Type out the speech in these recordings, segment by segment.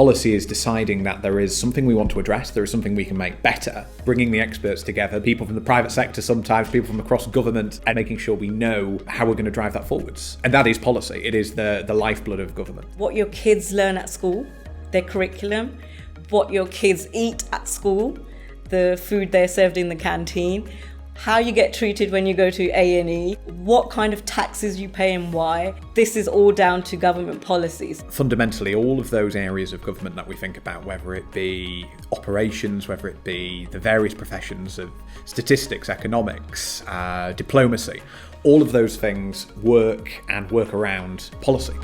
Policy is deciding that there is something we want to address, there is something we can make better, bringing the experts together, people from the private sector sometimes, people from across government, and making sure we know how we're going to drive that forwards. And that is policy. It is the lifeblood of government. What your kids learn at school, their curriculum, what your kids eat at school, the food they're served in the canteen, how you get treated when you go to A&E, what kind of taxes you pay and why. This is all down to government policies. Fundamentally, all of those areas of government that we think about, whether it be operations, whether it be the various professions of statistics, economics, diplomacy, all of those things work around policy.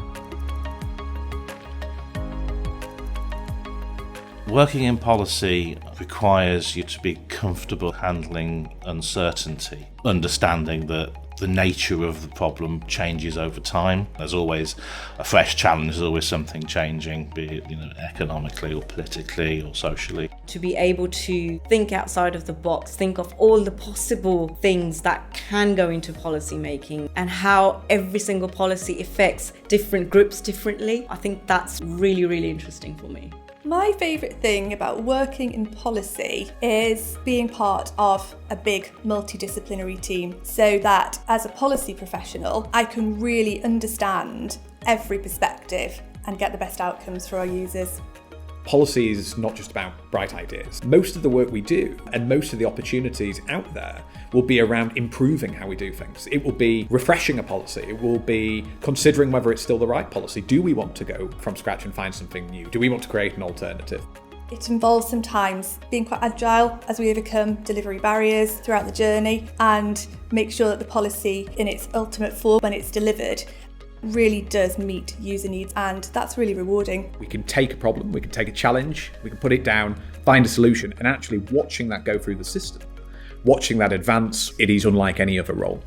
Working in policy requires you to be comfortable handling uncertainty, understanding that the nature of the problem changes over time. There's always a fresh challenge, there's always something changing, be it economically or politically or socially. To be able to think outside of the box, think of all the possible things that can go into policy making and how every single policy affects different groups differently. I think that's really, really interesting for me. My favourite thing about working in policy is being part of a big multidisciplinary team, so that as a policy professional, I can really understand every perspective and get the best outcomes for our users. Policy is not just about bright ideas. Most of the work we do and most of the opportunities out there will be around improving how we do things. It will be refreshing a policy. It will be considering whether it's still the right policy. Do we want to go from scratch and find something new? Do we want to create an alternative? It involves sometimes being quite agile as we overcome delivery barriers throughout the journey and make sure that the policy in its ultimate form, when it's delivered, really does meet user needs, and that's really rewarding. We can take a problem, we can take a challenge, we can put it down, find a solution, and actually watching that go through the system, watching that advance, it is unlike any other role.